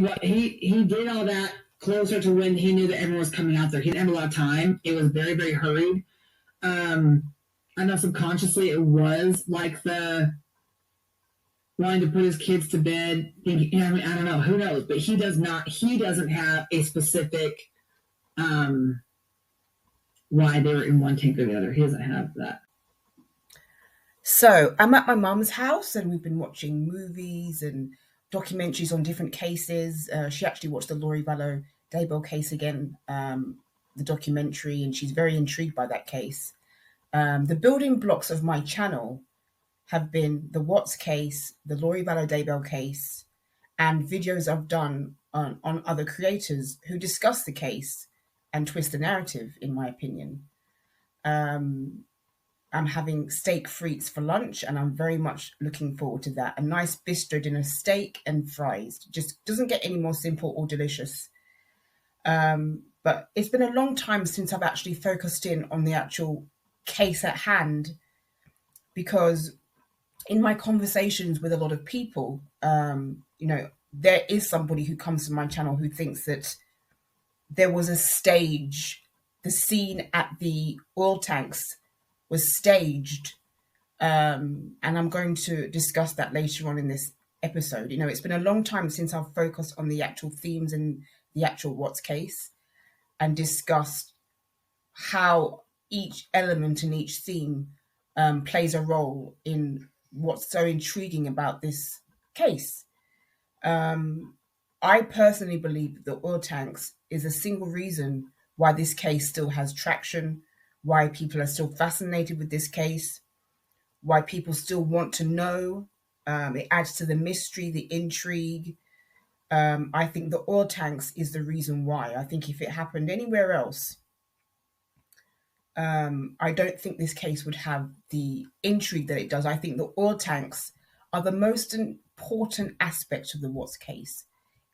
Well, he did all that closer to when he knew that everyone was coming out there. He didn't have a lot of time. It was very, very hurried. I know subconsciously it was like the wanting to put his kids to bed. Thinking, I mean, I don't know, who knows, but he doesn't have a specific why they were in one tank or the other. He doesn't have that. So I'm at my mum's house and we've been watching movies and documentaries on different cases. She actually watched the Lori Vallow Daybell case again, the documentary, and she's very intrigued by that case. The building blocks of my channel have been the Watts case, the Lori Vallow Daybell case, and videos I've done on other creators who discuss the case and twist the narrative, in my opinion. I'm having steak frites for lunch, and I'm very much looking forward to that. A nice bistro dinner, steak and fries. Just doesn't get any more simple or delicious. But it's been a long time since I've actually focused in on the actual case at hand, because in my conversations with a lot of people, there is somebody who comes to my channel who thinks that there was a stage, the scene at the oil tanks was staged. And I'm going to discuss that later on in this episode. It's been a long time since I've focused on the actual themes in the actual Watts case and discussed how each element and each theme plays a role in what's so intriguing about this case. I personally believe that oil tanks is a single reason why this case still has traction, why people are still fascinated with this case, why people still want to know. It adds to the mystery, the intrigue. I think the oil tanks is the reason why. I think if it happened anywhere else, I don't think this case would have the intrigue that it does. I think the oil tanks are the most important aspect of the Watts case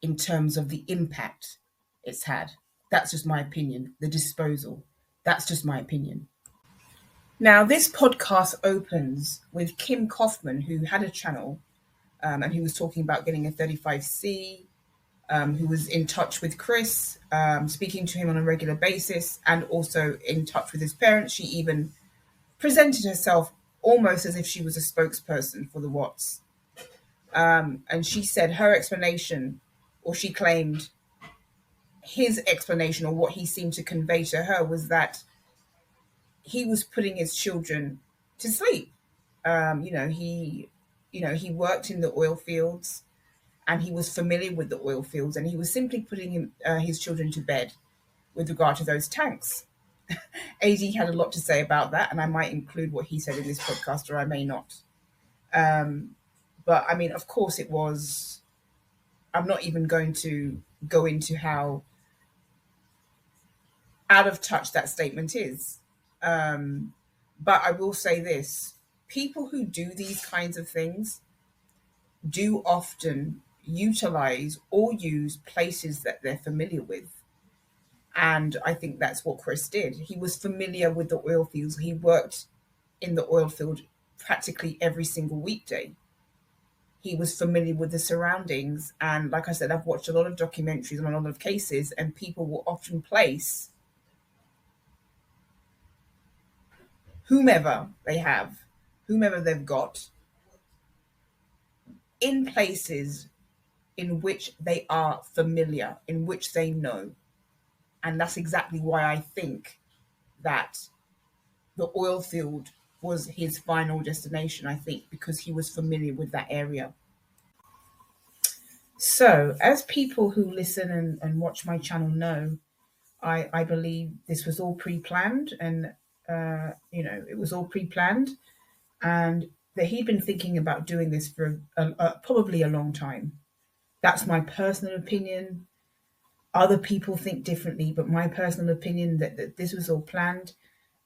in terms of the impact it's had. That's just my opinion. The disposal. That's just my opinion. Now, this podcast opens with Kim Kaufman, who had a channel and who was talking about getting a 35C, who was in touch with Chris, speaking to him on a regular basis, and also in touch with his parents. She even presented herself almost as if she was a spokesperson for the Watts. And she said her explanation, or she claimed his explanation, or what he seemed to convey to her, was that he was putting his children to sleep. He worked in the oil fields, and he was familiar with the oil fields, and he was simply putting his children to bed with regard to those tanks. AD had a lot to say about that, and I might include what he said in this podcast, or I may not. But I mean, of course it was, I'm not even going to go into how out of touch that statement is. But I will say this, people who do these kinds of things do often utilize or use places that they're familiar with. And I think that's what Chris did. He was familiar with the oil fields. He worked in the oil field practically every single weekday. He was familiar with the surroundings. And like I said, I've watched a lot of documentaries on a lot of cases, and people will often place whomever they've got, in places in which they are familiar, in which they know. And that's exactly why I think that the oil field was his final destination, I think, because he was familiar with that area. So, as people who listen and watch my channel know, I believe this was all pre-planned, and it was all pre-planned, and that he'd been thinking about doing this for probably a long time. That's my personal opinion. Other people think differently, but my personal opinion that this was all planned,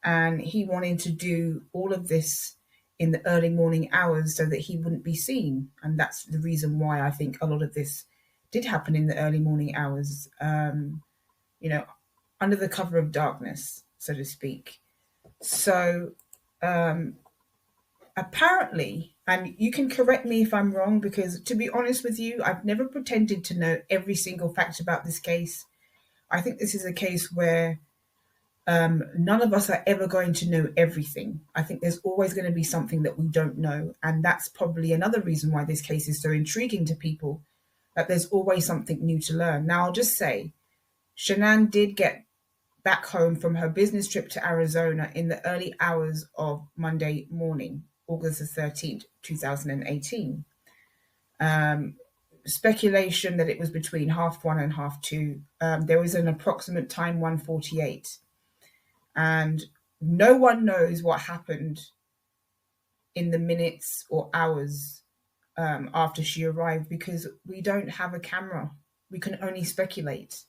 and he wanted to do all of this in the early morning hours so that he wouldn't be seen. And that's the reason why I think a lot of this did happen in the early morning hours, under the cover of darkness, so to speak. So, apparently, and you can correct me if I'm wrong, because to be honest with you, I've never pretended to know every single fact about this case. I think this is a case where none of us are ever going to know everything. I think there's always going to be something that we don't know. And that's probably another reason why this case is so intriguing to people, that there's always something new to learn. Now, I'll just say, Shanann did get back home from her business trip to Arizona in the early hours of Monday morning, August the 13th, 2018. Speculation that it was between 1:30 and 2:30. There was an approximate time 1:48. And no one knows what happened in the minutes or hours after she arrived, because we don't have a camera. We can only speculate.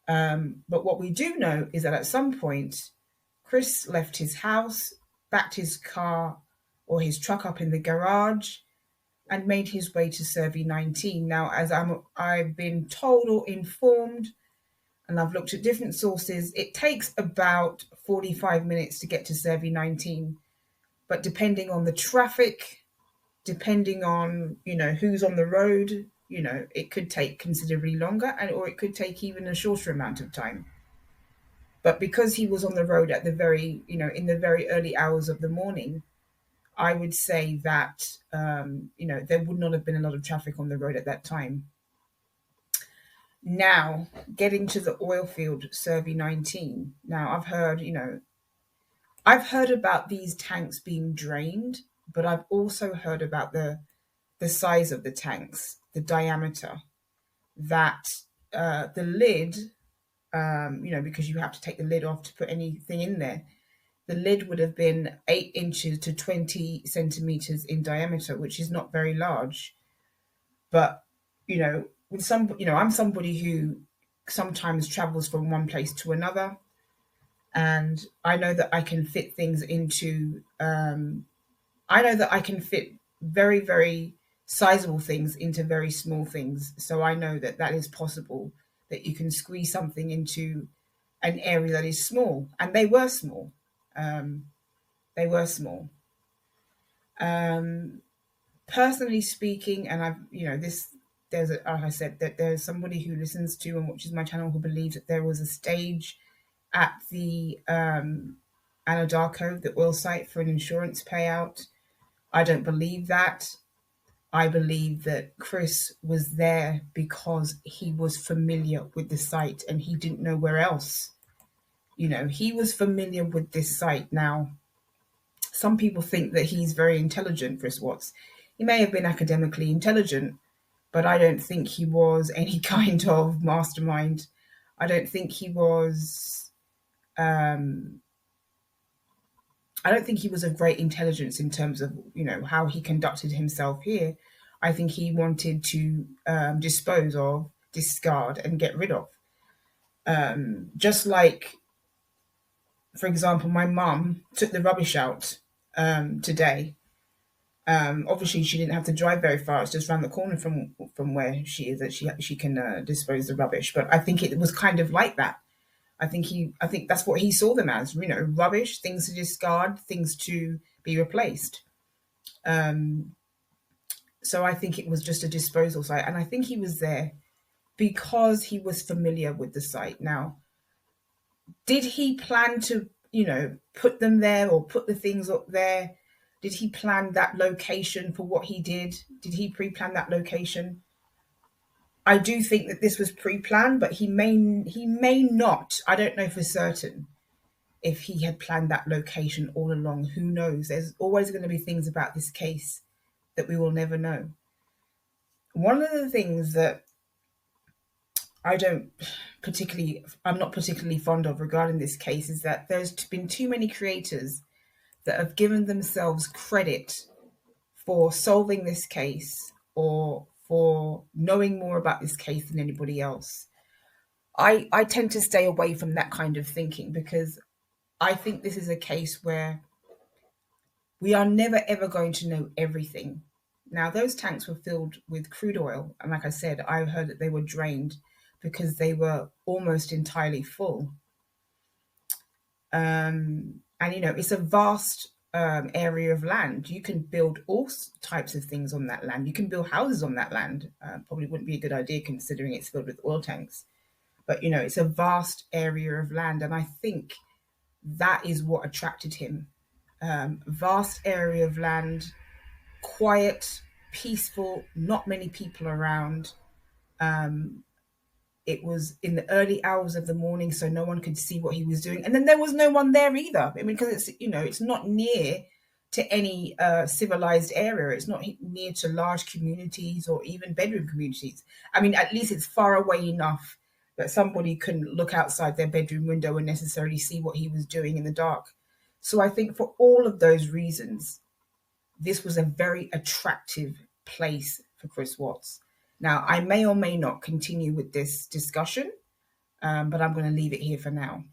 But what we do know is that at some point, Chris left his house, backed his car or his truck up in the garage, and made his way to Servi 19. Now, as I've been told or informed, and I've looked at different sources, it takes about 45 minutes to get to Servi 19. But depending on the traffic, depending on, who's on the road, it could take considerably longer, or it could take even a shorter amount of time. But because he was on the road at the very, in the very early hours of the morning, I would say that, there would not have been a lot of traffic on the road at that time. Now, getting to the oil field, Servi 19. Now, I've heard about these tanks being drained, but I've also heard about the size of the tanks, the diameter, that the lid, because you have to take the lid off to put anything in there, the lid would have been 8 inches to 20 centimeters in diameter, which is not very large. But, with I'm somebody who sometimes travels from one place to another. And I know that I can fit things into, I know that I can fit very, very sizable things into very small things. So I know that that is possible, that you can squeeze something into an area that is small. And they were small. They were small. Personally speaking, and like I said, that there's somebody who listens to and watches my channel who believes that there was a stage at the Anadarko, the oil site, for an insurance payout. I don't believe that. I believe that Chris was there because he was familiar with the site and he didn't know where else. He was familiar with this site. Now, some people think that he's very intelligent, Chris Watts. He may have been academically intelligent, but I don't think he was any kind of mastermind. I don't think he was of great intelligence in terms of, how he conducted himself here. I think he wanted to dispose of, discard, and get rid of. Just like, for example, my mum took the rubbish out today. Obviously, she didn't have to drive very far. It's just around the corner from where she is that she can dispose the rubbish. But I think it was kind of like that. I think that's what he saw them as, rubbish, things to discard, things to be replaced. So I think it was just a disposal site. And I think he was there because he was familiar with the site. Now, did he plan to, put them there or put the things up there? Did he plan that location for what he did? Did he pre-plan that location? I do think that this was pre-planned, but he may not. I don't know for certain if he had planned that location all along. Who knows? There's always going to be things about this case that we will never know. One of the things that I'm not particularly fond of regarding this case is that there's been too many creators that have given themselves credit for solving this case or for knowing more about this case than anybody else. I tend to stay away from that kind of thinking because I think this is a case where we are never ever going to know everything. Now, those tanks were filled with crude oil, and like I said, I heard that they were drained because they were almost entirely full. And it's a vast area of land. You can build all types of things on that land. You can build houses on that land. Probably wouldn't be a good idea considering it's filled with oil tanks. But, you know, it's a vast area of land. And I think that is what attracted him. Vast area of land, quiet, peaceful, not many people around. It was in the early hours of the morning, so no one could see what he was doing. And then there was no one there either. I mean, because it's, you know, it's not near to any civilized area. It's not near to large communities or even bedroom communities. I mean, at least it's far away enough that somebody couldn't look outside their bedroom window and necessarily see what he was doing in the dark. So I think for all of those reasons, this was a very attractive place for Chris Watts. Now, I may or may not continue with this discussion, but I'm going to leave it here for now.